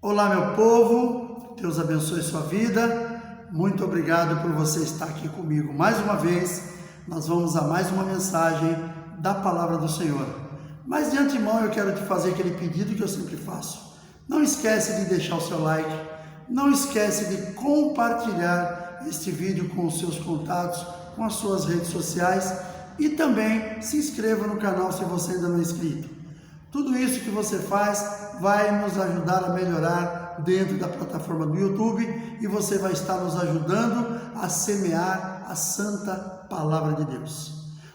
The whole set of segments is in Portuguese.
Olá, meu povo, Deus abençoe sua vida. Muito obrigado por você estar aqui comigo mais uma vez. Nós vamos a mais uma mensagem da palavra do Senhor. Mas de antemão eu quero te fazer aquele pedido que eu sempre faço. Não esquece de deixar o seu like, não esquece de compartilhar este vídeo com os seus contatos, com as suas redes sociais e também se inscreva no canal se você ainda não é inscrito. Tudo isso que você faz vai nos ajudar a melhorar dentro da plataforma do YouTube e você vai estar nos ajudando a semear a santa palavra de Deus.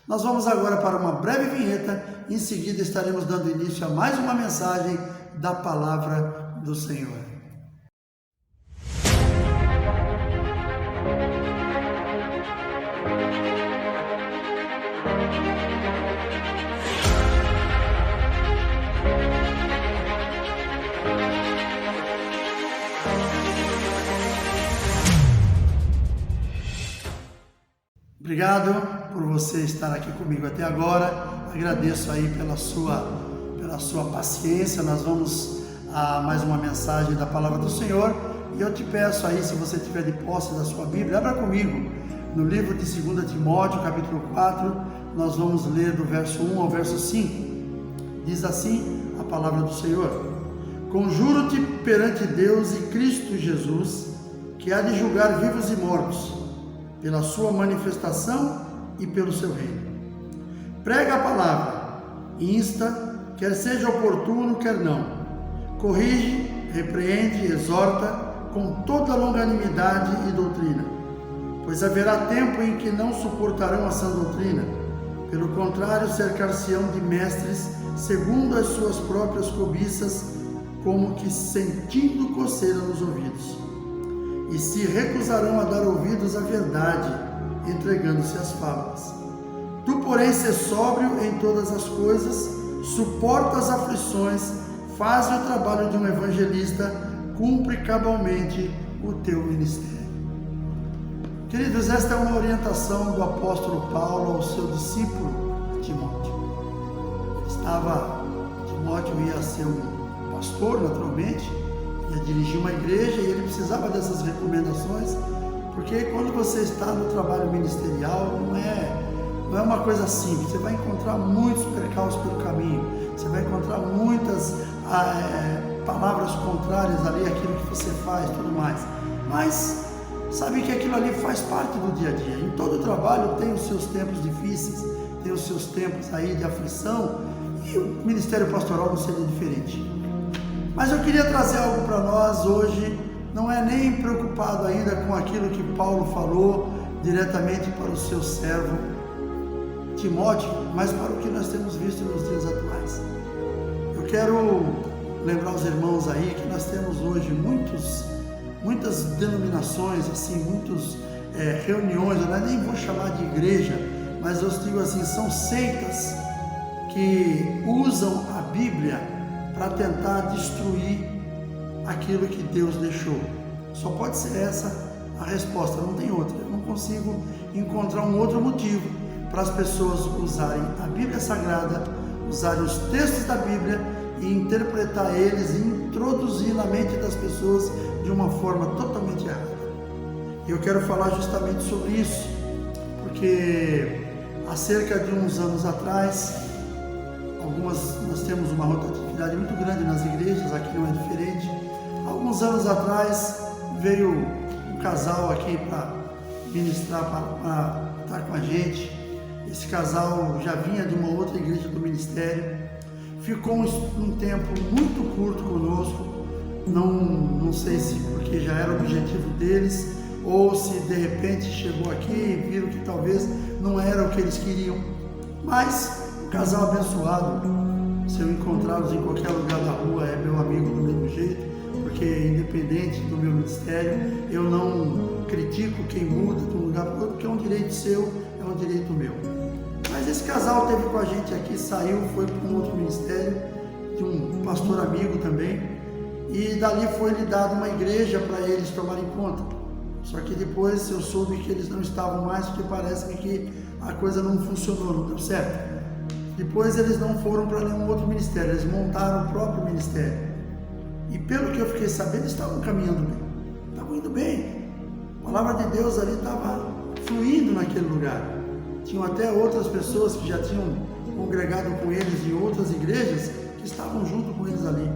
Nós vamos agora para uma breve vinheta, em seguida estaremos dando início a mais uma mensagem da palavra do Senhor. Obrigado por você estar aqui comigo até agora. Agradeço aí pela sua paciência. Nós vamos a mais uma mensagem da palavra do Senhor. E eu te peço aí, se você tiver de posse da sua Bíblia, abra comigo no livro de 2 Timóteo, capítulo 4. Nós vamos ler do verso 1 ao verso 5. Diz assim a palavra do Senhor: Conjuro-te perante Deus e Cristo Jesus, que há de julgar vivos e mortos, pela sua manifestação e pelo seu reino. Prega a palavra, insta, quer seja oportuno, quer não. Corrige, repreende, exorta, com toda longanimidade e doutrina. Pois haverá tempo em que não suportarão a sã doutrina. Pelo contrário, cercar-se-ão de mestres, segundo as suas próprias cobiças, como que sentindo coceira nos ouvidos. E se recusarão a dar ouvidos à verdade, entregando-se às fábulas. Tu, porém, sê sóbrio em todas as coisas, suporta as aflições, faz o trabalho de um evangelista, cumpre cabalmente o teu ministério. Queridos, esta é uma orientação do apóstolo Paulo ao seu discípulo Timóteo. Timóteo ia ser um pastor, naturalmente, ia dirigir uma igreja e ele precisava dessas recomendações, porque quando você está no trabalho ministerial, não é uma coisa simples. Você vai encontrar muitos percalços pelo caminho, você vai encontrar muitas palavras contrárias ali àquilo que você faz, tudo mais. Mas sabe que aquilo ali faz parte do dia a dia. Em todo trabalho tem os seus tempos difíceis, tem os seus tempos aí de aflição, e o ministério pastoral não seria diferente. Mas eu queria trazer algo para nós hoje, não é nem preocupado ainda com aquilo que Paulo falou diretamente para o seu servo Timóteo, mas para o que nós temos visto nos dias atuais. Eu quero lembrar os irmãos aí que nós temos hoje muitas denominações, assim, muitas reuniões, eu nem vou chamar de igreja, mas eu digo assim, são seitas que usam a Bíblia para tentar destruir aquilo que Deus deixou. Só pode ser essa a resposta, não tem outra. Eu não consigo encontrar um outro motivo para as pessoas usarem a Bíblia Sagrada, usarem os textos da Bíblia e interpretar eles e introduzir na mente das pessoas de uma forma totalmente errada. E eu quero falar justamente sobre isso, porque há cerca de uns anos atrás, nós temos uma rotatividade muito grande nas igrejas, aqui não é diferente. Alguns anos atrás veio um casal aqui para ministrar, para estar com a gente. Esse casal já vinha de uma outra igreja do ministério, ficou um tempo muito curto conosco, não sei se porque já era o objetivo deles, ou se de repente chegou aqui e viram que talvez não era o que eles queriam, mas casal abençoado. Se eu encontrá-los em qualquer lugar da rua, é meu amigo do mesmo jeito, porque independente do meu ministério, eu não critico quem muda de um lugar para outro, porque é um direito seu, é um direito meu. Mas esse casal esteve com a gente aqui, saiu, foi para um outro ministério, de um pastor amigo também, e dali foi lhe dado uma igreja para eles tomarem conta. Só que depois eu soube que eles não estavam mais, porque parece que a coisa não funcionou, não deu certo. Depois eles não foram para nenhum outro ministério, eles montaram o próprio ministério. E pelo que eu fiquei sabendo, estavam caminhando bem, estavam indo bem. A palavra de Deus ali estava fluindo naquele lugar. Tinham até outras pessoas que já tinham congregado com eles em outras igrejas, que estavam junto com eles ali.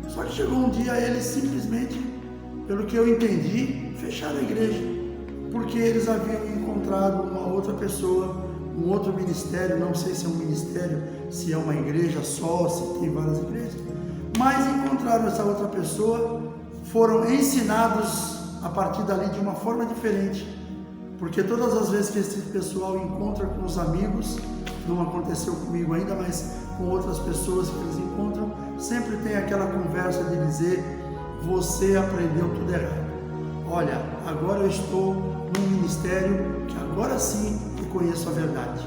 Só que chegou um dia, eles simplesmente, pelo que eu entendi, fecharam a igreja, porque eles haviam encontrado uma outra pessoa, um outro ministério, não sei se é um ministério, se é uma igreja só, se tem várias igrejas, mas encontraram essa outra pessoa, foram ensinados a partir dali de uma forma diferente, porque todas as vezes que esse pessoal encontra com os amigos, não aconteceu comigo ainda, mas com outras pessoas que eles encontram, sempre tem aquela conversa de dizer: você aprendeu tudo errado. Olha, agora eu estou num ministério que agora sim eu conheço a verdade.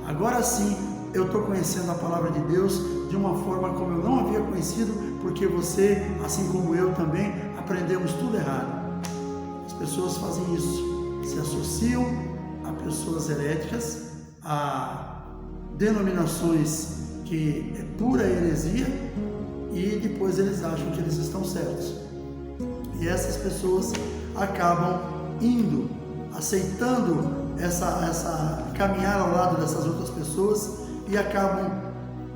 Agora sim eu estou conhecendo a palavra de Deus de uma forma como eu não havia conhecido, porque você, assim como eu também, aprendemos tudo errado. As pessoas fazem isso, se associam a pessoas heréticas, a denominações que é pura heresia, e depois eles acham que eles estão certos. E essas pessoas acabam indo, aceitando essa caminhar ao lado dessas outras pessoas e acabam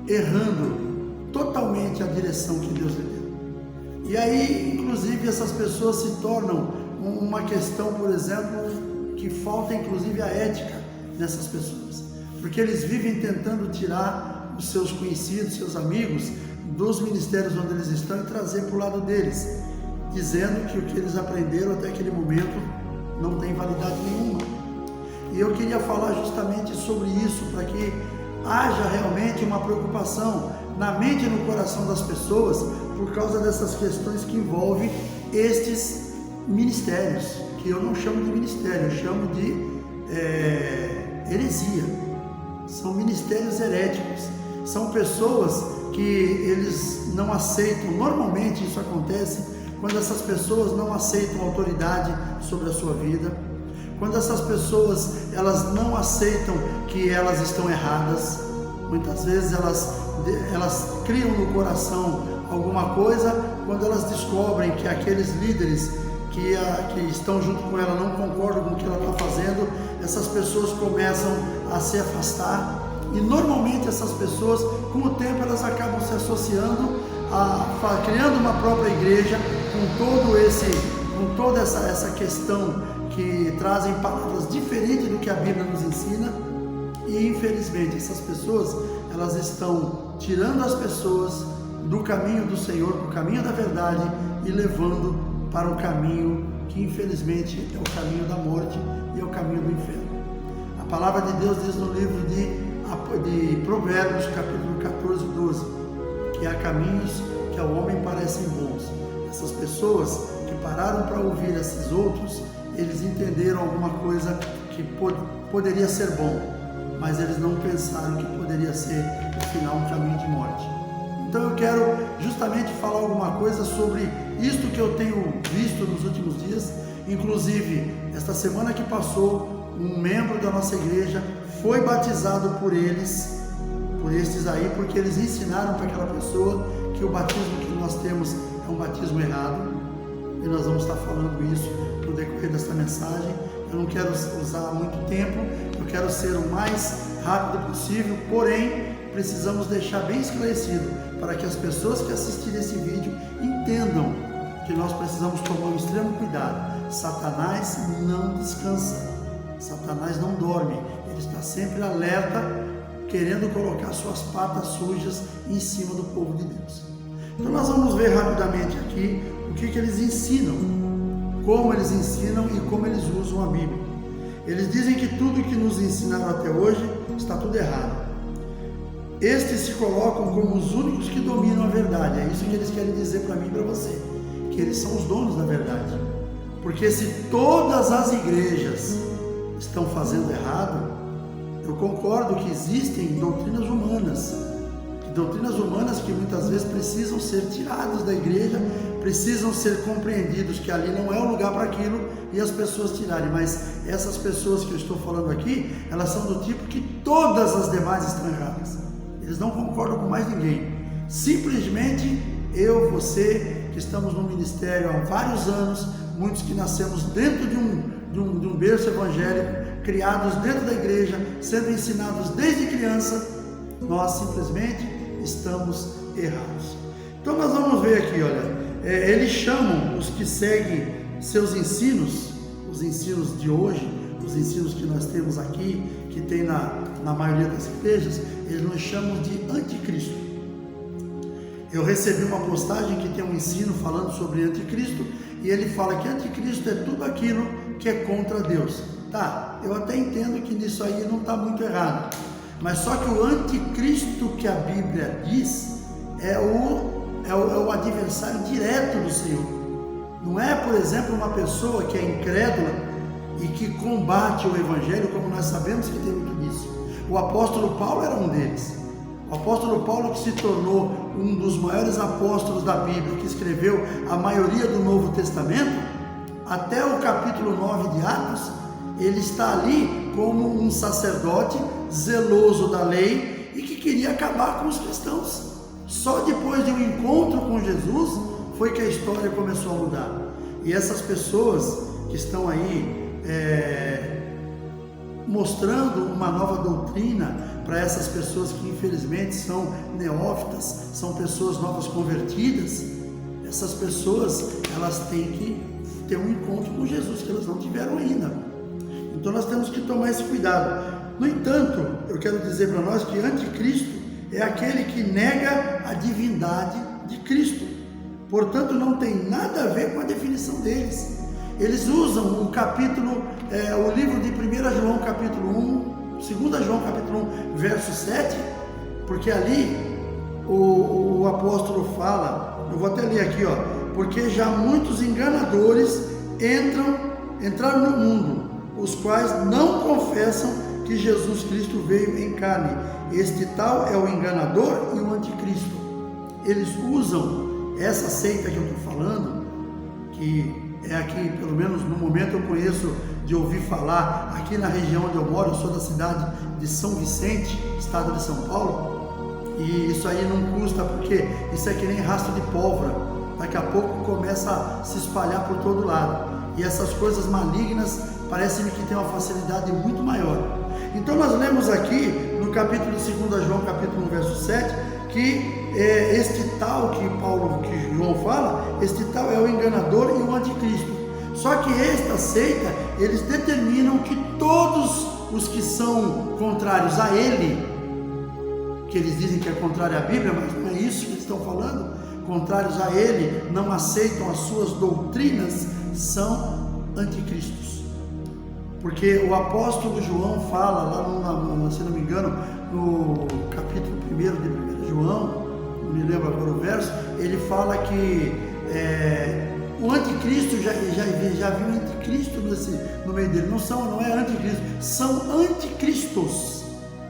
errando totalmente a direção que Deus lhe deu. E aí, inclusive, essas pessoas se tornam uma questão, por exemplo, que falta inclusive a ética nessas pessoas, porque eles vivem tentando tirar os seus conhecidos, seus amigos, dos ministérios onde eles estão e trazer para o lado deles, dizendo que o que eles aprenderam até aquele momento não tem validade nenhuma. E eu queria falar justamente sobre isso, para que haja realmente uma preocupação na mente e no coração das pessoas por causa dessas questões que envolvem estes ministérios, que eu não chamo de ministério, eu chamo de heresia. São ministérios heréticos, são pessoas que eles não aceitam. Normalmente isso acontece quando essas pessoas não aceitam autoridade sobre a sua vida, quando essas pessoas elas não aceitam que elas estão erradas. Muitas vezes elas criam no coração alguma coisa, quando elas descobrem que aqueles líderes que estão junto com ela não concordam com o que ela está fazendo, essas pessoas começam a se afastar. E normalmente essas pessoas, com o tempo, elas acabam se associando, criando uma própria igreja, com toda essa questão, que trazem palavras diferentes do que a Bíblia nos ensina. E infelizmente essas pessoas, elas estão tirando as pessoas do caminho do Senhor, do caminho da verdade, e levando para um caminho que infelizmente é o caminho da morte e é o caminho do inferno. A palavra de Deus diz no livro de Provérbios, capítulo 14, 12, que há caminhos que ao homem parecem bons. Essas pessoas que pararam para ouvir esses outros, eles entenderam alguma coisa que poderia ser bom, mas eles não pensaram que poderia ser, no final, um caminho de morte. Então eu quero justamente falar alguma coisa sobre isto que eu tenho visto nos últimos dias. Inclusive, esta semana que passou, um membro da nossa igreja foi batizado por estes aí, porque eles ensinaram para aquela pessoa que o batismo que nós temos é um batismo errado, e nós vamos estar falando isso no decorrer desta mensagem. Eu não quero usar muito tempo, eu quero ser o mais rápido possível, porém precisamos deixar bem esclarecido para que as pessoas que assistirem esse vídeo entendam que nós precisamos tomar um extremo cuidado. Satanás não descansa, Satanás não dorme, ele está sempre alerta, querendo colocar suas patas sujas em cima do povo de Deus. Então nós vamos ver rapidamente aqui o que eles ensinam, como eles ensinam e como eles usam a Bíblia. Eles dizem que tudo que nos ensinaram até hoje está tudo errado. Estes se colocam como os únicos que dominam a verdade. É isso que eles querem dizer para mim e para você, que eles são os donos da verdade. Porque se todas as igrejas estão fazendo errado, eu concordo que existem doutrinas humanas que muitas vezes precisam ser tiradas da igreja, precisam ser compreendidos que ali não é o lugar para aquilo e as pessoas tirarem. Mas essas pessoas que eu estou falando aqui, elas são do tipo que todas as demais estão erradas. Eles não concordam com mais ninguém. Simplesmente eu, você que estamos no ministério há vários anos, muitos que nascemos dentro de um berço evangélico, criados dentro da igreja, sendo ensinados desde criança, nós simplesmente estamos errados. Então nós vamos ver aqui, olha, eles chamam os que seguem seus ensinos, os ensinos de hoje, os ensinos que nós temos aqui, que tem na maioria das igrejas, eles nos chamam de anticristo. Eu recebi uma postagem que tem um ensino falando sobre anticristo, e ele fala que anticristo é tudo aquilo que é contra Deus. Tá, eu até entendo que nisso aí não está muito errado, mas só que o anticristo que a Bíblia diz é o adversário direto do Senhor. Não é, por exemplo, uma pessoa que é incrédula e que combate o Evangelho, como nós sabemos que tem muito disso. O apóstolo Paulo era um deles. O apóstolo Paulo, que se tornou um dos maiores apóstolos da Bíblia, que escreveu a maioria do Novo Testamento, até o capítulo 9 de Atos, ele está ali como um sacerdote zeloso da lei e que queria acabar com os cristãos. Só depois de um encontro com Jesus foi que a história começou a mudar. E essas pessoas que estão aí mostrando uma nova doutrina para essas pessoas que infelizmente são neófitas, são pessoas novas convertidas, essas pessoas, elas têm que ter um encontro com Jesus, que elas não tiveram ainda. Então nós temos que tomar esse cuidado. No entanto, eu quero dizer para nós que anticristo é aquele que nega a divindade de Cristo. Portanto, não tem nada a ver com a definição deles. Eles usam o capítulo, o livro de 1 João capítulo 1, 2 João capítulo 1, verso 7, porque ali o apóstolo fala, eu vou até ler aqui, ó, porque já muitos enganadores entraram no mundo, os quais não confessam que Jesus Cristo veio em carne. Este tal é o enganador e o anticristo. Eles usam essa seita que eu estou falando, que é aqui, pelo menos no momento eu conheço de ouvir falar, aqui na região onde eu moro, eu sou da cidade de São Vicente, estado de São Paulo, e isso aí não custa, porque isso é que nem rastro de pólvora, daqui a pouco começa a se espalhar por todo lado, e essas coisas malignas parece-me que tem uma facilidade muito maior. Então nós lemos aqui no capítulo de 2 João capítulo 1, verso 7, que este tal que João fala, este tal é o enganador e o anticristo. Só que esta seita, eles determinam que todos os que são contrários a ele, que eles dizem que é contrário à Bíblia, mas não é isso que eles estão falando, contrários a ele, não aceitam as suas doutrinas, são anticristos. Porque o apóstolo João fala lá, se não me engano, no capítulo 1 de 1 João, não me lembro agora o verso, ele fala que o anticristo, já viu o anticristo no meio dele, não é anticristo, são anticristos.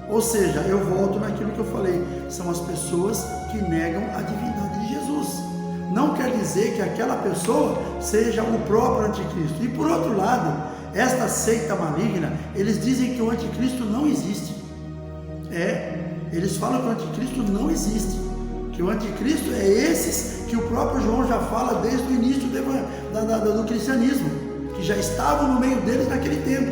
Ou seja, eu volto naquilo que eu falei, são as pessoas que negam a divindade de Jesus. Não quer dizer que aquela pessoa seja o próprio anticristo. E por outro lado, esta seita maligna, eles dizem que o anticristo não existe. Eles falam que o anticristo não existe, que o anticristo é esses que o próprio João já fala desde o início do cristianismo, que já estavam no meio deles naquele tempo.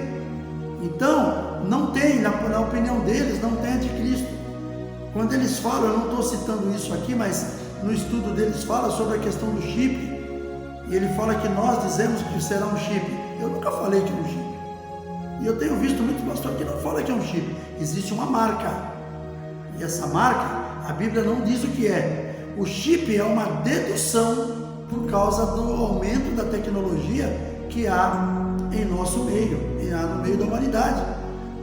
Então, não tem, na opinião deles, não tem anticristo. Quando eles falam, eu não estou citando isso aqui, mas no estudo deles fala sobre a questão do chip, e ele fala que nós dizemos que será um chip. Eu nunca falei que é um chip. E eu tenho visto muitos pastores que não falam que é um chip. Existe uma marca. E essa marca, a Bíblia não diz o que é. O chip é uma dedução por causa do aumento da tecnologia que há em nosso meio, e há no meio da humanidade.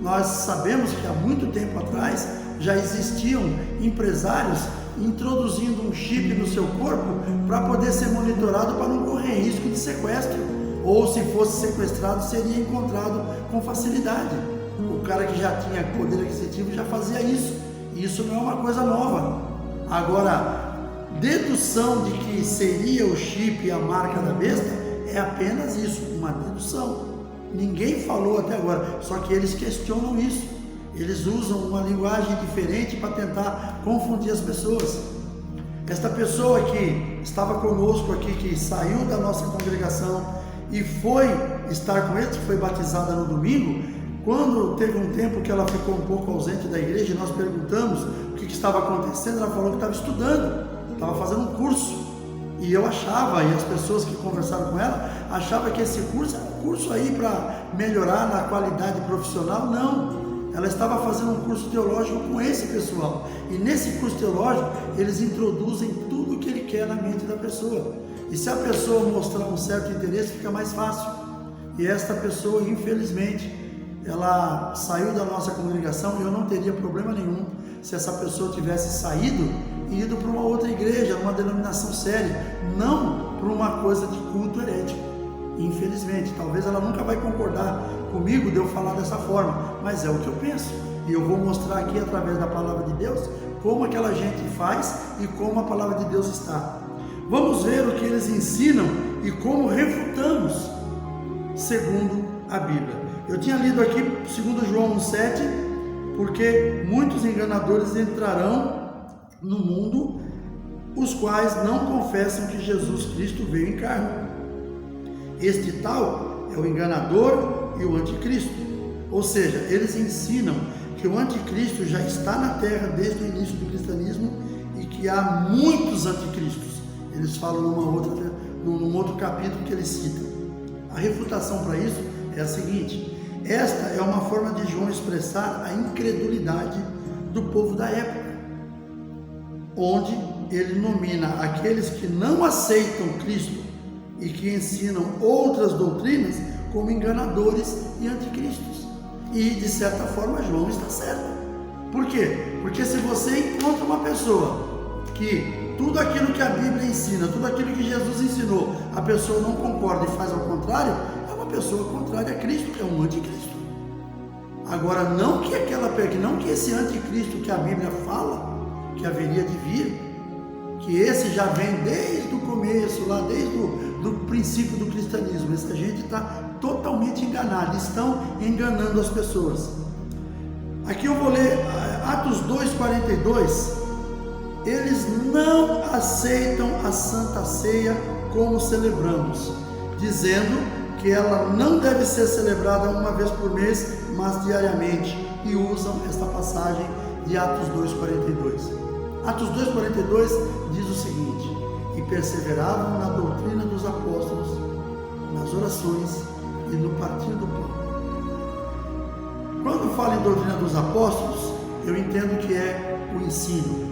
Nós sabemos que há muito tempo atrás já existiam empresários introduzindo um chip no seu corpo para poder ser monitorado para não correr risco de sequestro, ou se fosse sequestrado seria encontrado com facilidade. O cara que já tinha poder aquisitivo já fazia isso, e isso não é uma coisa nova. Agora, dedução de que seria o chip e a marca da besta é apenas isso, uma dedução. Ninguém falou até agora, só que eles questionam isso. Eles usam uma linguagem diferente para tentar confundir as pessoas. Esta pessoa que estava conosco aqui, que saiu da nossa congregação e foi estar com eles, que foi batizada no domingo, quando teve um tempo que ela ficou um pouco ausente da igreja, nós perguntamos o que estava acontecendo, ela falou que estava estudando, estava fazendo um curso. E eu achava, e as pessoas que conversaram com ela, achavam que esse curso era um curso aí para melhorar na qualidade profissional. Não, ela estava fazendo um curso teológico com esse pessoal. E nesse curso teológico, eles introduzem tudo o que ele quer na mente da pessoa. E se a pessoa mostrar um certo interesse, fica mais fácil. E esta pessoa, infelizmente, ela saiu da nossa congregação, e eu não teria problema nenhum se essa pessoa tivesse saído e ido para uma outra igreja, uma denominação séria, não para uma coisa de culto herético. Infelizmente, talvez ela nunca vai concordar comigo de eu falar dessa forma, mas é o que eu penso, e eu vou mostrar aqui através da palavra de Deus como aquela gente faz e como a palavra de Deus está. Vamos ver o que eles ensinam e como refutamos segundo a Bíblia. Eu tinha lido aqui 2 João 1,7, porque muitos enganadores entrarão no mundo, os quais não confessam que Jesus Cristo veio em carne. Este tal é o enganador e o anticristo. Ou seja, eles ensinam que o anticristo já está na terra desde o início do cristianismo e que há muitos anticristos. Eles falam num outro capítulo que eles citam. A refutação para isso é a seguinte: esta é uma forma de João expressar a incredulidade do povo da época, onde ele nomina aqueles que não aceitam Cristo e que ensinam outras doutrinas como enganadores e anticristos. E de certa forma João está certo. Por quê? Porque se você encontra uma pessoa que tudo aquilo que a Bíblia ensina, tudo aquilo que Jesus ensinou, a pessoa não concorda e faz ao contrário, é uma pessoa contrária a Cristo, é um anticristo. Agora, não que esse anticristo que a Bíblia fala que haveria de vir, que esse já vem desde o começo, lá desde o princípio do cristianismo. Essa gente está totalmente enganada, estão enganando as pessoas. Aqui eu vou ler Atos 2,42. Eles não aceitam a Santa Ceia como celebramos, dizendo que ela não deve ser celebrada uma vez por mês, mas diariamente, e usam esta passagem de Atos 2,42. Atos 2,42 diz o seguinte: e perseveravam na doutrina dos apóstolos, nas orações e no partir do pão. Quando falo em doutrina dos apóstolos, eu entendo que é o ensino.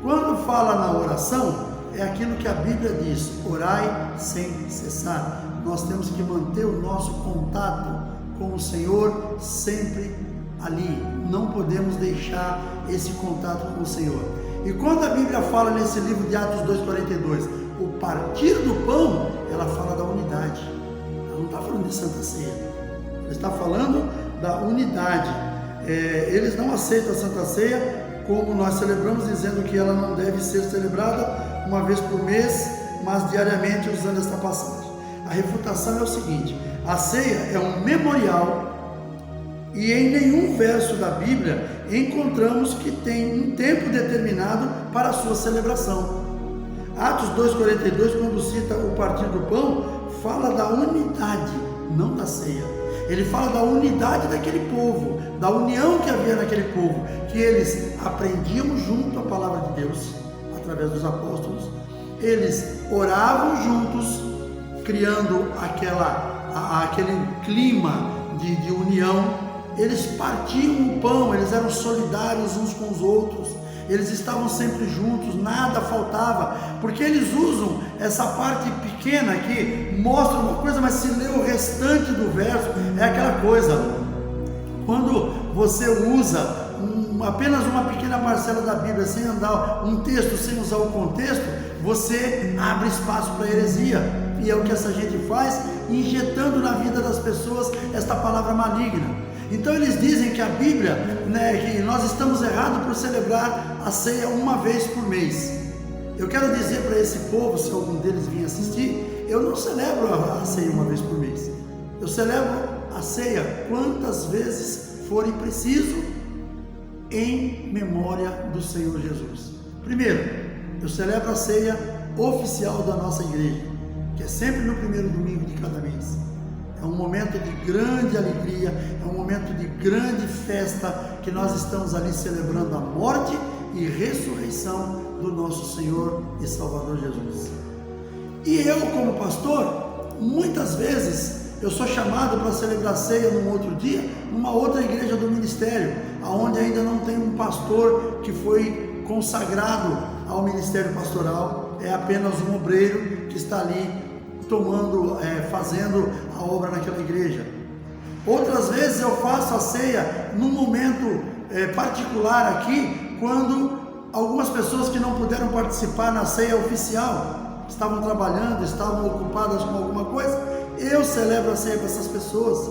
Quando fala na oração, é aquilo que a Bíblia diz: orai sem cessar. Nós temos que manter o nosso contato com o Senhor sempre ali, não podemos deixar esse contato com o Senhor. E quando a Bíblia fala nesse livro de Atos 2,42, o partir do pão, ela fala da unidade. Ela não está falando de Santa Ceia, ela está falando da unidade. Eles não aceitam a Santa Ceia como nós celebramos, dizendo que ela não deve ser celebrada uma vez por mês, mas diariamente, usando esta passagem. A refutação é o seguinte: a ceia é um memorial, e em nenhum verso da Bíblia encontramos que tem um tempo determinado para a sua celebração. Atos 2,42, quando cita o partir do pão, fala da unidade, não da ceia. Ele fala da unidade daquele povo, da união que havia naquele povo, que eles aprendiam junto a palavra de Deus, através dos apóstolos, eles oravam juntos, criando aquele clima de união. Eles partiam o pão, eles eram solidários uns com os outros, eles estavam sempre juntos, nada faltava, porque eles usam essa parte pequena aqui, mostra uma coisa, mas se lê o restante do verso, é aquela coisa, quando você usa apenas uma pequena parcela da Bíblia, sem andar um texto, sem usar o contexto, você abre espaço para heresia, e é o que essa gente faz, injetando na vida das pessoas esta palavra maligna. Então eles dizem que a Bíblia, que nós estamos errados por celebrar a ceia uma vez por mês. Eu quero dizer para esse povo, se algum deles vir assistir, eu não celebro a ceia uma vez por mês. Eu celebro a ceia quantas vezes forem preciso, em memória do Senhor Jesus. Primeiro, Eu celebro a ceia oficial da nossa igreja, que é sempre no primeiro domingo de cada mês. É um momento de grande alegria, é um momento de grande festa, que nós estamos ali celebrando a morte e ressurreição do nosso Senhor e Salvador Jesus. E eu, como pastor, muitas vezes eu sou chamado para celebrar ceia num outro dia, numa outra igreja do ministério, onde ainda não tem um pastor que foi consagrado ao ministério pastoral, é apenas um obreiro que está ali fazendo a obra naquela igreja. Outras vezes eu faço a ceia num momento particular aqui, quando algumas pessoas que não puderam participar na ceia oficial, estavam trabalhando, estavam ocupadas com alguma coisa, eu celebro a ceia para essas pessoas.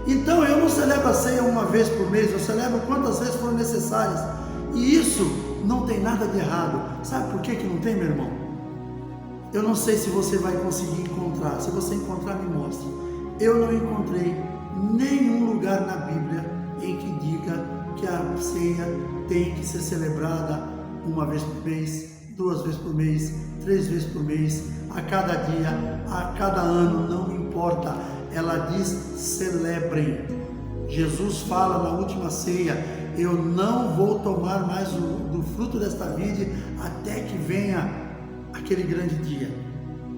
Então eu não celebro a ceia uma vez por mês, eu celebro quantas vezes forem necessárias, e isso não tem nada de errado. Sabe por que não tem, meu irmão? Eu não sei se você vai conseguir encontrar. Se você encontrar, me mostre. Eu não encontrei nenhum lugar na Bíblia em que diga que a ceia tem que ser celebrada uma vez por mês, 2 vezes por mês, 3 vezes por mês, a cada dia, a cada ano, não importa. Ela diz: celebrem. Jesus fala na última ceia: eu não vou tomar mais do fruto desta vide até que venha aquele grande dia,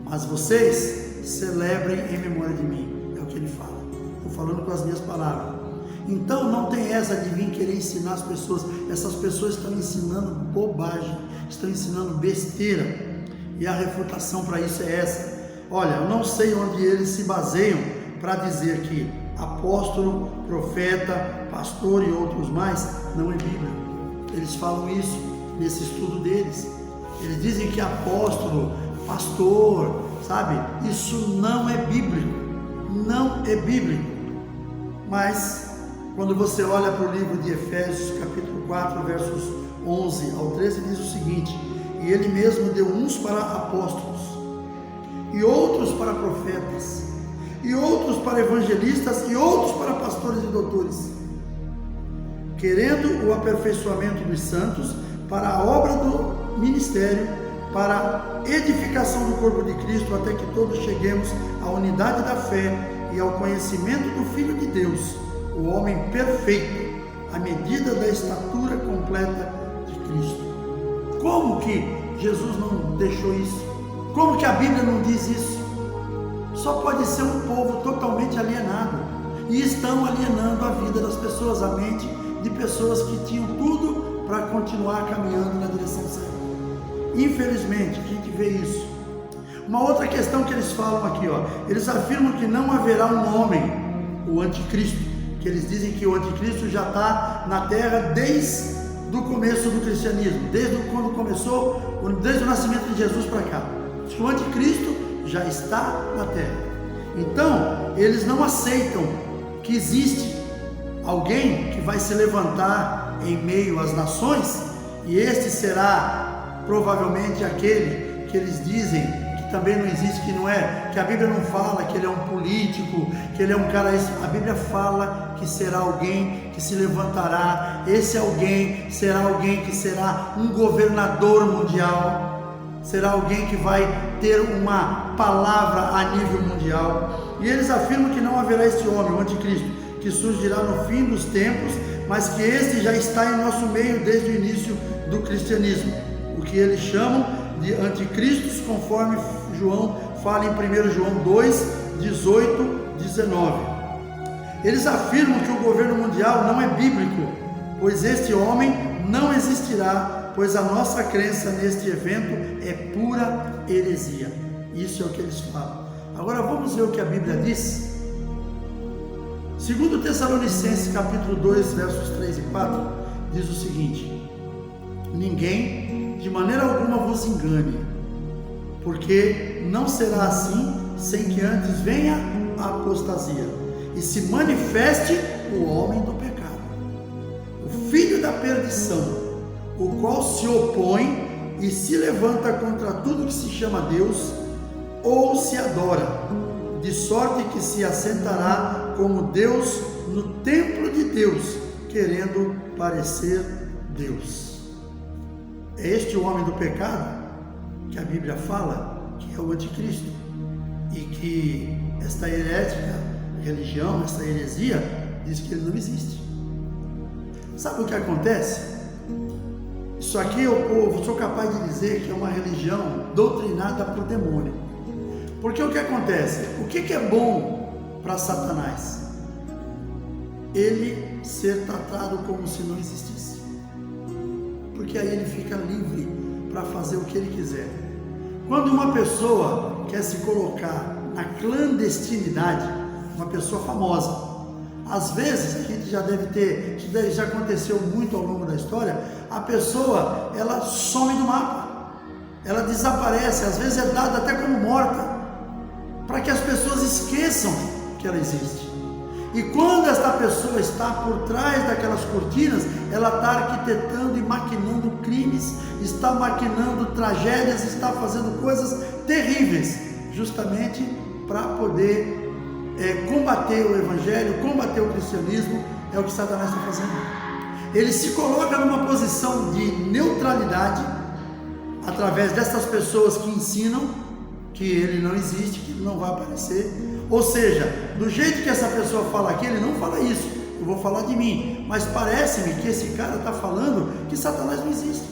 mas vocês celebrem em memória de mim. É o que ele fala. Estou falando com as minhas palavras. Então não tem essa de vir querer ensinar as pessoas. Essas pessoas estão ensinando bobagem, estão ensinando besteira, e a refutação para isso é essa. Olha, eu não sei onde eles se baseiam para dizer que apóstolo, profeta, pastor e outros mais não é Bíblia. Eles falam isso nesse estudo deles. Eles dizem que apóstolo, pastor, sabe? Isso não é bíblico, não é bíblico. Mas quando você olha para o livro de Efésios, capítulo 4, versos 11 ao 13, diz o seguinte: e ele mesmo deu uns para apóstolos, e outros para profetas, e outros para evangelistas, e outros para pastores e doutores, querendo o aperfeiçoamento dos santos para a obra do ministério, para a edificação do corpo de Cristo, até que todos cheguemos à unidade da fé e ao conhecimento do Filho de Deus, o homem perfeito, à medida da estatura completa de Cristo. Como que Jesus não deixou isso? Como que a Bíblia não diz isso? Só pode ser um povo totalmente alienado, e estão alienando a vida das pessoas, a mente de pessoas que tinham tudo para continuar caminhando na direção certa. Infelizmente, a gente vê isso. Uma outra questão que eles falam aqui, eles afirmam que não haverá um homem, o anticristo, que eles dizem que o anticristo já está na terra desde o começo do cristianismo, desde quando começou, desde o nascimento de Jesus para cá. O anticristo já está na terra. Então, eles não aceitam que existe alguém que vai se levantar em meio às nações, e este será provavelmente aquele que eles dizem que também não existe, que não é, que a Bíblia não fala que ele é um político, que ele é um cara. A Bíblia fala que será alguém que se levantará. Esse alguém será alguém que será um governador mundial, será alguém que vai ter uma palavra a nível mundial. E eles afirmam que não haverá este homem, o anticristo, que surgirá no fim dos tempos, mas que este já está em nosso meio desde o início do cristianismo, o que eles chamam de anticristos, conforme João fala em 1 João 2, 18, 19. Eles afirmam que o governo mundial não é bíblico, pois este homem não existirá, pois a nossa crença neste evento é pura heresia. Isso é o que eles falam. Agora vamos ver o que a Bíblia diz. 2 Tessalonicenses capítulo 2, versos 3 e 4, diz o seguinte: ninguém de maneira alguma vos engane, porque não será assim sem que antes venha a apostasia e se manifeste o homem do pecado, o filho da perdição, o qual se opõe e se levanta contra tudo que se chama Deus ou se adora, de sorte que se assentará como Deus no templo de Deus, querendo parecer Deus. é este o homem do pecado que a Bíblia fala que é o anticristo, e que esta herética religião, esta heresia, diz que ele não existe. Sabe o que acontece? Isso aqui eu sou capaz de dizer que é uma religião doutrinada por demônio. Porque o que acontece? O que é bom para Satanás? Ele ser tratado como se não existisse. Porque aí ele fica livre para fazer o que ele quiser. Quando uma pessoa quer se colocar na clandestinidade, uma pessoa famosa, às vezes a gente já deve ter, isso já aconteceu muito ao longo da história, a pessoa, ela some do mapa, ela desaparece, às vezes é dada até como morta, para que as pessoas esqueçam que ela existe. E quando esta pessoa está por trás daquelas cortinas, ela está arquitetando e maquinando crimes, está maquinando tragédias, está fazendo coisas terríveis, justamente para poder combater o evangelho, combater o cristianismo. É o que Satanás está fazendo. Ele se coloca numa posição de neutralidade através dessas pessoas que ensinam que ele não existe, que ele não vai aparecer. Ou seja, do jeito que essa pessoa fala aqui, ele não fala isso, eu vou falar de mim, mas parece-me que esse cara está falando que Satanás não existe,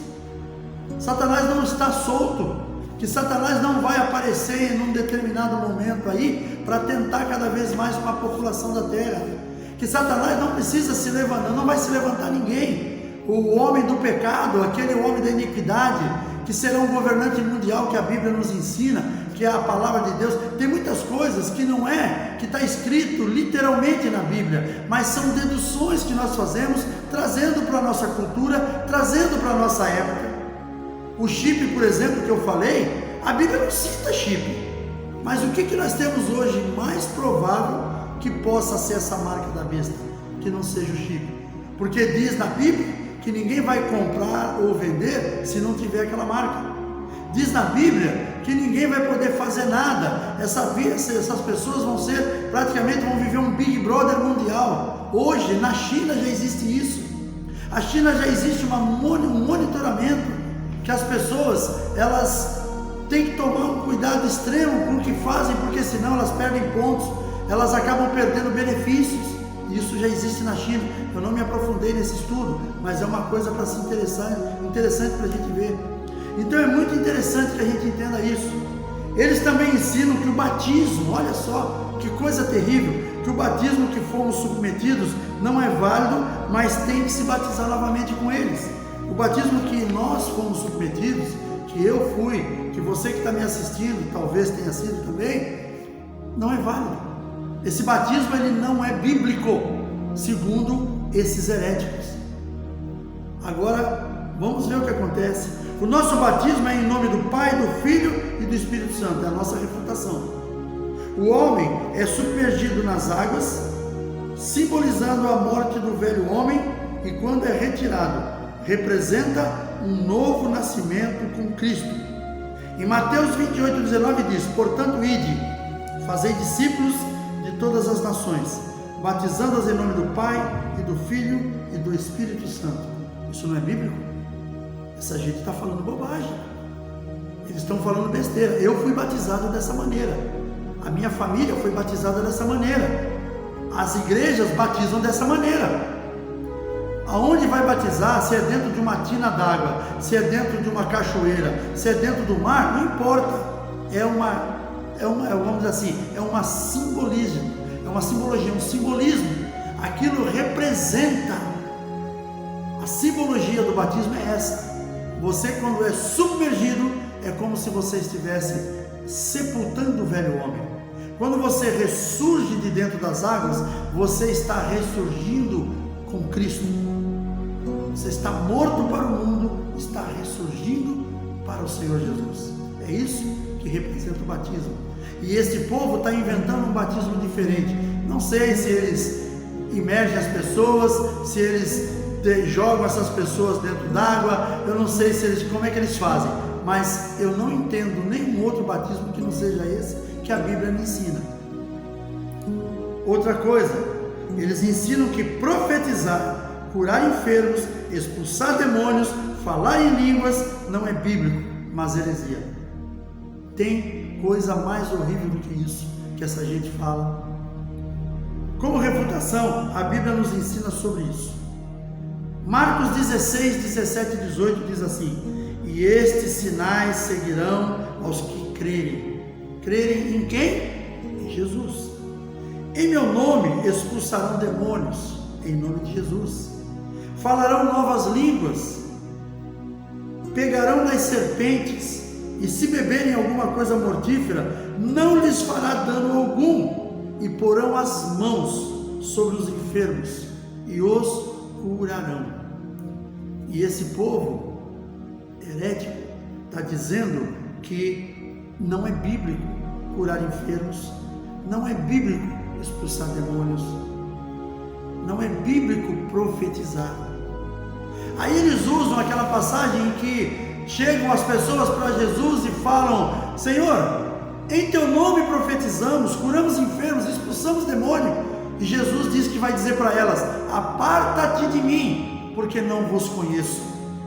Satanás não está solto, que Satanás não vai aparecer em um determinado momento aí para tentar cada vez mais com a população da terra, que Satanás não precisa se levantar, não vai se levantar ninguém. O homem do pecado, aquele homem da iniquidade, que será um governante mundial, que a Bíblia nos ensina, que é a palavra de Deus. Tem muitas coisas que não é, que está escrito literalmente na Bíblia, mas são deduções que nós fazemos, trazendo para a nossa cultura, trazendo para a nossa época. O chip, por exemplo, que eu falei, a Bíblia não cita chip, mas o que nós temos hoje mais provável que possa ser essa marca da besta, que não seja o chip? Porque diz na Bíblia que ninguém vai comprar ou vender se não tiver aquela marca. Diz na Bíblia que ninguém vai poder fazer nada, essas pessoas vão viver um Big Brother mundial. Hoje na China já existe isso, a China já existe um monitoramento, que as pessoas, elas têm que tomar um cuidado extremo com o que fazem, porque senão elas perdem pontos, elas acabam perdendo benefícios. Isso já existe na China. Eu não me aprofundei nesse estudo, mas é uma coisa para se interessante para a gente ver. Então é muito interessante que a gente entenda isso. Eles também ensinam que o batismo, olha só que coisa terrível, que o batismo que fomos submetidos não é válido, mas tem que se batizar novamente com eles. O batismo que nós fomos submetidos, que eu fui, que você que está me assistindo talvez tenha sido também, não é válido. Esse batismo ele não é bíblico, segundo esses heréticos. Agora vamos ver o que acontece. O nosso batismo é em nome do Pai, do Filho e do Espírito Santo, é a nossa refutação. O homem é submergido nas águas, simbolizando a morte do velho homem, e quando é retirado, representa um novo nascimento com Cristo. Em Mateus 28:19 diz: portanto, ide, fazei discípulos de todas as nações, batizando-as em nome do Pai e do Filho e do Espírito Santo. Isso não é bíblico? Essa gente está falando bobagem, eles estão falando besteira. Eu fui batizado dessa maneira, a minha família foi batizada dessa maneira, as igrejas batizam dessa maneira. Aonde vai batizar, se é dentro de uma tina d'água, se é dentro de uma cachoeira, se é dentro do mar, não importa. Vamos dizer assim, é uma simbologia, um simbolismo. Aquilo representa, a simbologia do batismo é essa. Você, quando é submergido, é como se você estivesse sepultando o velho homem. Quando você ressurge de dentro das águas, você está ressurgindo com Cristo. Você está morto para o mundo, está ressurgindo para o Senhor Jesus. É isso que representa o batismo. E este povo está inventando um batismo diferente. Não sei se eles imergem as pessoas, se eles jogam essas pessoas dentro d'água, eu não sei como é que eles fazem, mas eu não entendo nenhum outro batismo que não seja esse que a Bíblia me ensina. Outra coisa, eles ensinam que profetizar, curar enfermos, expulsar demônios, falar em línguas não é bíblico, mas heresia. Tem coisa mais horrível do que isso que essa gente fala. Como refutação, a Bíblia nos ensina sobre isso. Marcos 16, 17 e 18 diz assim: e estes sinais seguirão aos que crerem. Crerem em quem? Em Jesus. Em meu nome expulsarão demônios, em nome de Jesus. Falarão novas línguas, pegarão das serpentes, e se beberem alguma coisa mortífera, não lhes fará dano algum, e porão as mãos sobre os enfermos, e os curarão. E esse povo herético está dizendo que não é bíblico curar enfermos, não é bíblico expulsar demônios, não é bíblico profetizar. Aí eles usam aquela passagem em que chegam as pessoas para Jesus e falam: Senhor, em teu nome profetizamos, curamos enfermos, expulsamos demônio. E Jesus diz que vai dizer para elas: aparta-te de mim, porque não vos conheço.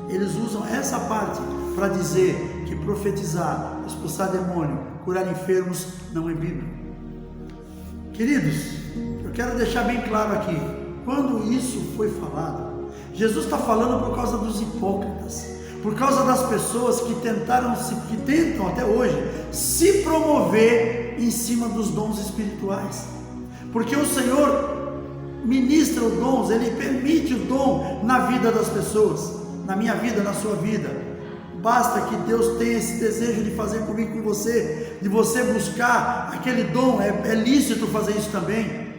Eles usam essa parte para dizer que profetizar, expulsar demônio, curar enfermos não é bíblico. Queridos, eu quero deixar bem claro aqui, quando isso foi falado, Jesus está falando por causa dos hipócritas, por causa das pessoas que tentam até hoje se promover em cima dos dons espirituais, porque o Senhor ministra os dons, Ele permite o dom na vida das pessoas, na minha vida, na sua vida. Basta que Deus tenha esse desejo de fazer comigo, com você, de você buscar aquele dom. É lícito fazer isso também.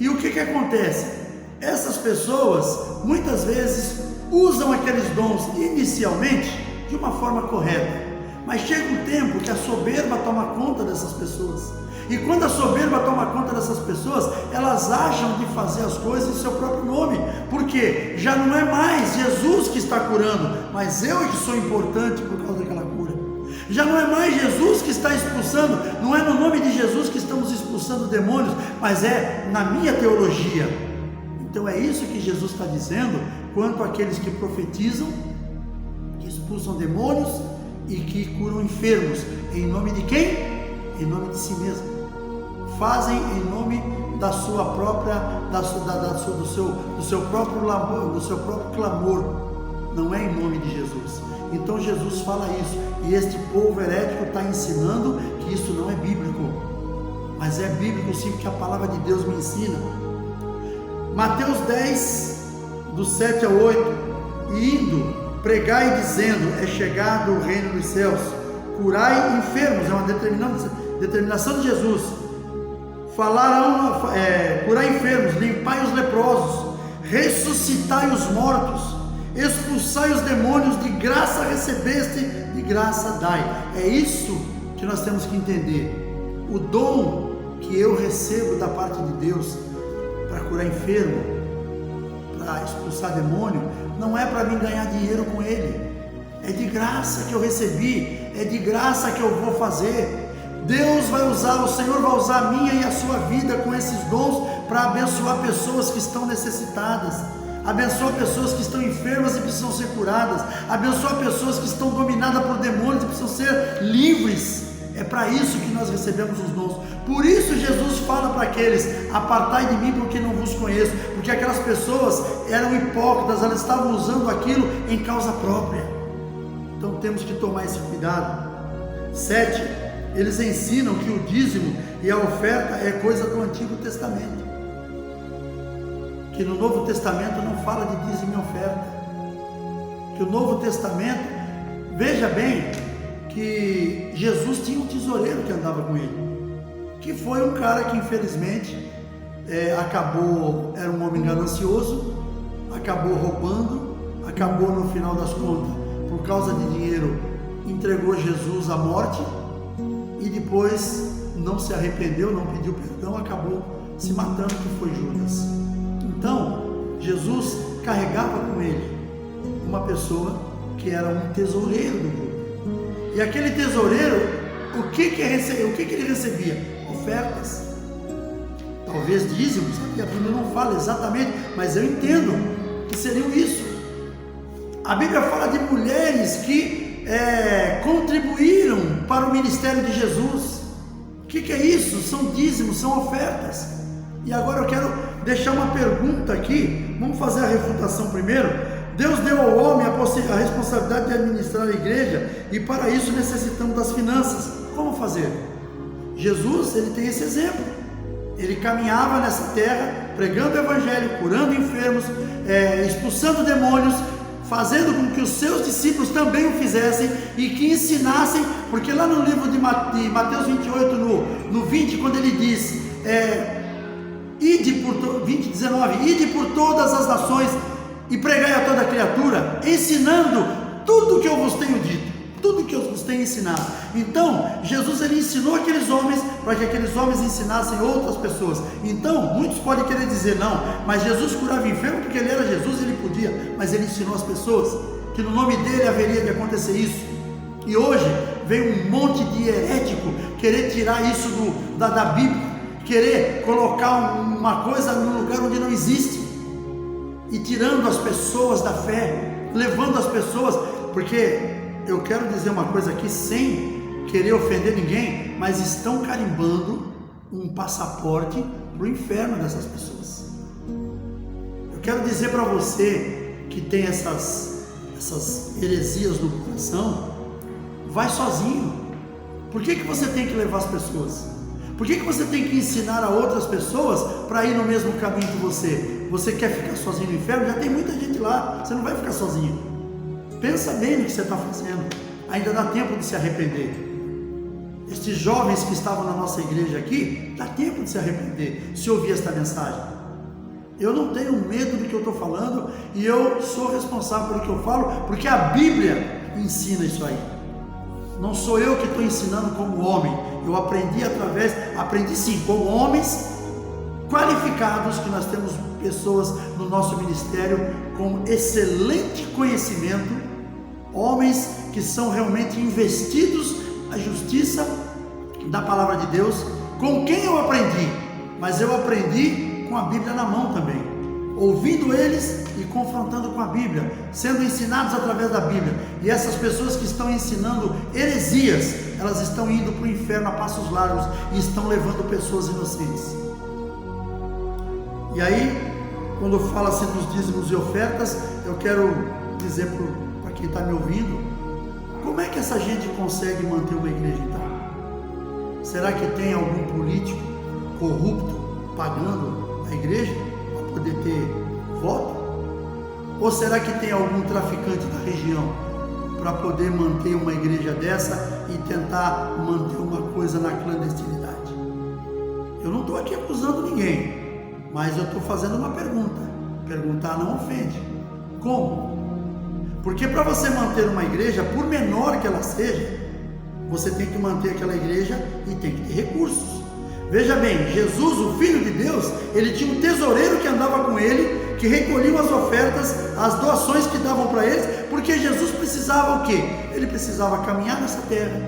E o que acontece? Essas pessoas muitas vezes usam aqueles dons inicialmente de uma forma correta, mas chega um tempo que a soberba toma conta dessas pessoas. E quando a soberba toma conta dessas pessoas, elas acham de fazer as coisas em seu próprio nome, porque já não é mais Jesus que está curando, mas eu que sou importante por causa daquela cura. Já não é mais Jesus que está expulsando, não é no nome de Jesus que estamos expulsando demônios, mas é na minha teologia. Então é isso que Jesus está dizendo quanto àqueles que profetizam, que expulsam demônios e que curam enfermos. Em nome de quem? Em nome de si mesmo. Fazem em nome da sua própria, do seu próprio clamor, não é em nome de Jesus. Então Jesus fala isso, e este povo herético está ensinando que isso não é bíblico, mas é bíblico sim, porque a palavra de Deus me ensina. Mateus 10, do 7 ao 8, e indo, pregai dizendo: é chegado o reino dos céus, curai enfermos, é uma determinação de Jesus. Curai enfermos, limpai os leprosos, ressuscitai os mortos, expulsai os demônios, de graça recebeste, de graça dai. É isso que nós temos que entender. O dom que eu recebo da parte de Deus para curar enfermo, para expulsar demônio, não é para mim ganhar dinheiro com ele, é de graça que eu recebi, é de graça que eu vou fazer. Deus vai usar, o Senhor vai usar a minha e a sua vida com esses dons para abençoar pessoas que estão necessitadas, abençoar pessoas que estão enfermas e precisam ser curadas, abençoar pessoas que estão dominadas por demônios e precisam ser livres. É para isso que nós recebemos os dons. Por isso Jesus fala para aqueles: apartai de mim, porque não vos conheço, porque aquelas pessoas eram hipócritas, elas estavam usando aquilo em causa própria. Então temos que tomar esse cuidado. 7. Eles ensinam que o dízimo e a oferta é coisa do Antigo Testamento, que no Novo Testamento não fala de dízimo e oferta, que o Novo Testamento, veja bem, que Jesus tinha um tesoureiro que andava com ele, que foi um cara que infelizmente era um homem ganancioso, acabou roubando, acabou no final das contas, por causa de dinheiro, entregou Jesus à morte, e depois não se arrependeu, não pediu perdão, acabou se matando, que foi Judas. Então Jesus carregava com ele uma pessoa que era um tesoureiro do grupo, e aquele tesoureiro, o que ele recebia? Ofertas, talvez dízimos, a Bíblia não fala exatamente, mas eu entendo que seriam isso. A Bíblia fala de mulheres que contribuíram para o ministério de Jesus. O que é isso? São dízimos, são ofertas. E agora eu quero deixar uma pergunta aqui. Vamos fazer a refutação primeiro. Deus deu ao homem a responsabilidade de administrar a igreja, e para isso necessitamos das finanças. Como fazer? Jesus, ele tem esse exemplo. Ele caminhava nessa terra, pregando o evangelho, curando enfermos, expulsando demônios, fazendo com que os seus discípulos também o fizessem e que ensinassem, porque lá no livro de Mateus 28, no 20, quando ele diz, 19, ide por todas as nações e pregai a toda criatura, ensinando tudo o que eu vos tenho dito, tudo o que eu vos tenho ensinado. Então, Jesus, ele ensinou aqueles homens, para que aqueles homens ensinassem outras pessoas. Então, muitos podem querer dizer, não, mas Jesus curava enfermo porque ele era Jesus, ele podia, mas ele ensinou as pessoas que no nome dele haveria de acontecer isso. E hoje, vem um monte de herético querer tirar isso da Bíblia, querer colocar uma coisa no lugar onde não existe, e tirando as pessoas da fé, levando as pessoas, porque eu quero dizer uma coisa aqui, sem querer ofender ninguém, mas estão carimbando um passaporte para o inferno dessas pessoas. Eu quero dizer para você que tem essas heresias no coração, vai sozinho. Por que você tem que levar as pessoas? Por que você tem que ensinar a outras pessoas para ir no mesmo caminho que você? Você quer ficar sozinho no inferno? Já tem muita gente lá, você não vai ficar sozinho. Pensa bem no que você está fazendo, ainda dá tempo de se arrepender. Estes jovens que estavam na nossa igreja aqui, dá tempo de se arrepender, se ouvir esta mensagem. Eu não tenho medo do que eu estou falando, e eu sou responsável pelo que eu falo, porque a Bíblia ensina isso aí. Não sou eu que estou ensinando como homem, eu aprendi sim, com homens qualificados, que nós temos pessoas no nosso ministério com excelente conhecimento, homens que são realmente investidos na justiça da palavra de Deus, com quem eu aprendi, mas eu aprendi com a Bíblia na mão também, ouvindo eles e confrontando com a Bíblia, sendo ensinados através da Bíblia. E essas pessoas que estão ensinando heresias, elas estão indo para o inferno a passos largos e estão levando pessoas inocentes. E aí, quando fala-se dos dízimos e ofertas, eu quero dizer para quem está me ouvindo, como é que essa gente consegue manter uma igreja então? Será que tem algum político corrupto pagando a igreja para poder ter voto? Ou será que tem algum traficante da região para poder manter uma igreja dessa e tentar manter uma coisa na clandestinidade? Eu não estou aqui acusando ninguém, mas eu estou fazendo uma pergunta. Perguntar não ofende. Como? Porque para você manter uma igreja, por menor que ela seja, você tem que manter aquela igreja e tem que ter recursos. Veja bem, Jesus, o Filho de Deus, ele tinha um tesoureiro que andava com ele, que recolhiam as ofertas, as doações que davam para eles, porque Jesus precisava o quê? Ele precisava caminhar nessa terra,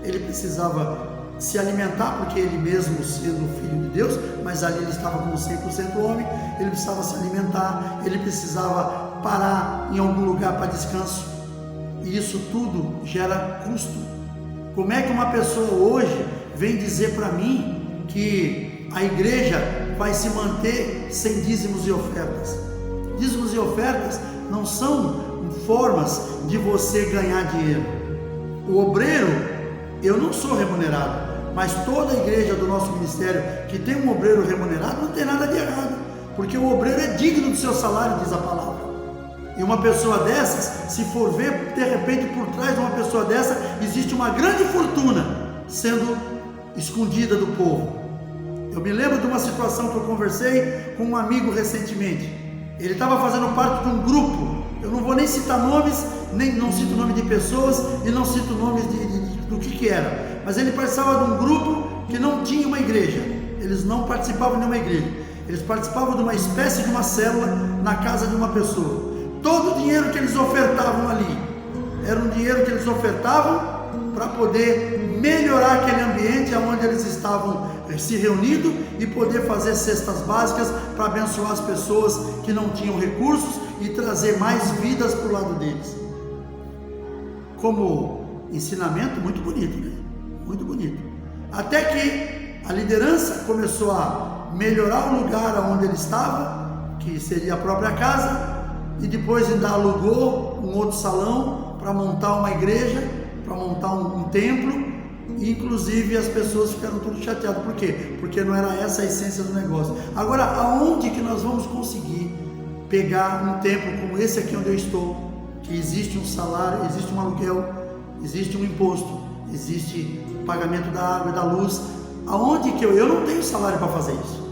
ele precisava se alimentar, porque ele mesmo sendo Filho de Deus, mas ali ele estava como 100% homem, ele precisava se alimentar, ele precisava parar em algum lugar para descanso, e isso tudo gera custo. Como é que uma pessoa hoje vem dizer para mim que a igreja vai se manter sem dízimos e ofertas? Dízimos e ofertas não são formas de você ganhar dinheiro. O obreiro, eu não sou remunerado, mas toda a igreja do nosso ministério que tem um obreiro remunerado não tem nada de errado, porque o obreiro é digno do seu salário, diz a palavra. E uma pessoa dessas, se for ver, de repente por trás de uma pessoa dessa existe uma grande fortuna sendo escondida do povo. Eu me lembro de uma situação que eu conversei com um amigo recentemente. Ele estava fazendo parte de um grupo, eu não vou nem citar nomes, não cito nome de pessoas e não cito nomes do que era, mas ele participava de um grupo que não tinha uma igreja, eles não participavam de uma igreja, eles participavam de uma espécie de uma célula na casa de uma pessoa. Todo o dinheiro que eles ofertavam ali, era um dinheiro que eles ofertavam para poder melhorar aquele ambiente onde eles estavam se reunindo e poder fazer cestas básicas para abençoar as pessoas que não tinham recursos e trazer mais vidas para o lado deles. Como ensinamento, muito bonito, né? Muito bonito. Até que a liderança começou a melhorar o lugar onde ele estava, que seria a própria casa, e depois ainda alugou um outro salão para montar uma igreja, para montar um templo, e inclusive as pessoas ficaram tudo chateadas. Por quê? Porque não era essa a essência do negócio. Agora, aonde que nós vamos conseguir pegar um templo como esse aqui onde eu estou, que existe um salário, existe um aluguel, existe um imposto, existe o pagamento da água e da luz? Aonde que eu não tenho salário para fazer isso?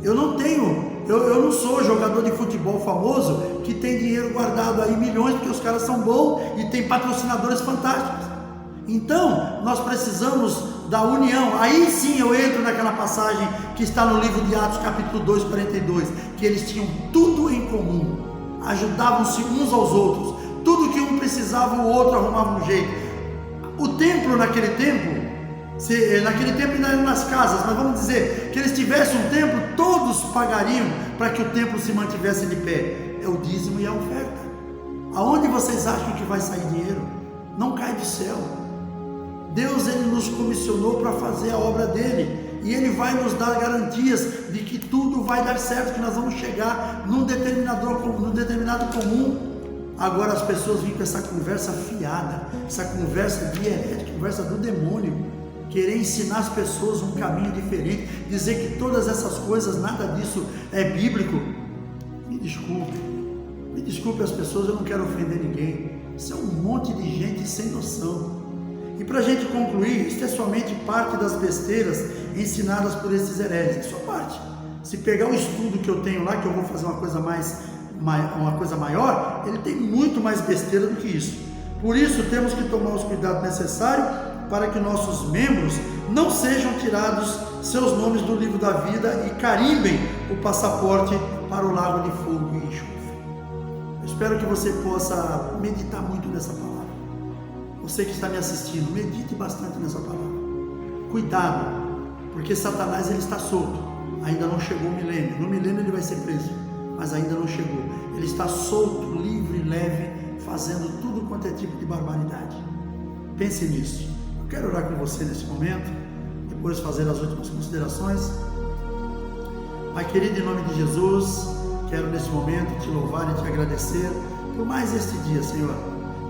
Eu não tenho, eu não sou jogador de futebol famoso que tem dinheiro guardado aí, milhões, porque os caras são bons e tem patrocinadores fantásticos. Então, nós precisamos da união. Aí sim eu entro naquela passagem que está no livro de Atos, capítulo 2, 42, que eles tinham tudo em comum, ajudavam-se uns aos outros, tudo que um precisava, o outro arrumava um jeito. O templo naquele tempo ainda eram nas casas, mas vamos dizer que eles tivessem um templo, todos pagariam para que o templo se mantivesse de pé. É o dízimo e a oferta. Aonde vocês acham que vai sair dinheiro? Não cai do céu. Deus, ele nos comissionou para fazer a obra dele, e ele vai nos dar garantias de que tudo vai dar certo, que nós vamos chegar num determinado comum. Agora as pessoas vêm com essa conversa fiada, essa conversa de herética, conversa do demônio, querer ensinar as pessoas um caminho diferente, dizer que todas essas coisas, nada disso é bíblico. Me desculpe as pessoas, eu não quero ofender ninguém. Isso é um monte de gente sem noção. E para a gente concluir, isso é somente parte das besteiras ensinadas por esses hereges, é só parte. Se pegar o estudo que eu tenho lá, que eu vou fazer uma coisa maior, ele tem muito mais besteira do que isso. Por isso temos que tomar os cuidados necessários para que nossos membros não sejam tirados seus nomes do livro da vida e carimbem o passaporte para o lago de fogo e enxofre. Eu espero que você possa meditar muito nessa palavra. Você que está me assistindo, medite bastante nessa palavra. Cuidado, porque Satanás ele está solto. Ainda não chegou o milênio. No milênio ele vai ser preso, mas ainda não chegou. Ele está solto, livre, leve, fazendo tudo quanto é tipo de barbaridade. Pense nisso. Eu quero orar com você nesse momento, depois fazer as últimas considerações. Pai querido, em nome de Jesus, quero nesse momento te louvar e te agradecer por mais este dia, Senhor.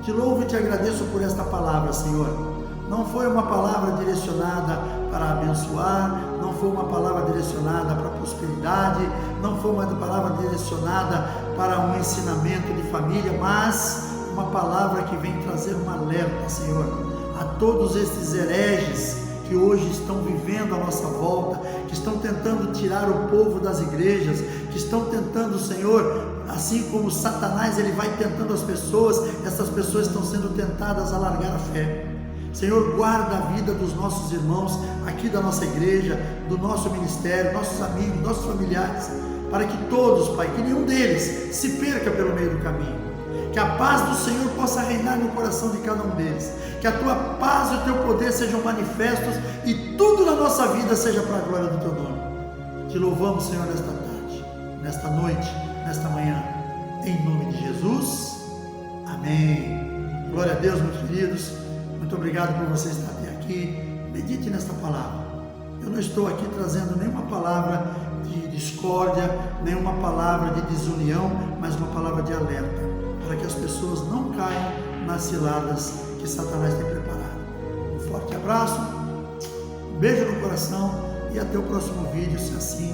Te louvo e te agradeço por esta palavra, Senhor. Não foi uma palavra direcionada para abençoar, não foi uma palavra direcionada para prosperidade, não foi uma palavra direcionada para um ensinamento de família, mas uma palavra que vem trazer um alerta, Senhor, a todos estes hereges que hoje estão vivendo à nossa volta, que estão tentando tirar o povo das igrejas, que estão tentando, Senhor, assim como Satanás, ele vai tentando as pessoas, essas pessoas estão sendo tentadas a largar a fé. Senhor, guarda a vida dos nossos irmãos aqui da nossa igreja, do nosso ministério, nossos amigos, nossos familiares, para que todos, Pai, que nenhum deles se perca pelo meio do caminho. Que a paz do Senhor possa reinar no coração de cada um deles, que a tua paz e o teu poder sejam manifestos e tudo na nossa vida seja para a glória do teu nome. Te louvamos, Senhor, nesta tarde, nesta noite, nesta manhã, em nome de Jesus, amém. Glória a Deus, meus queridos, muito obrigado por você estar até aqui. Medite nesta palavra. Eu não estou aqui trazendo nenhuma palavra de discórdia, nenhuma palavra de desunião, mas uma palavra de alerta, para que as pessoas não caiam nas ciladas que Satanás tem preparado. Um forte abraço, um beijo no coração e até o próximo vídeo, se assim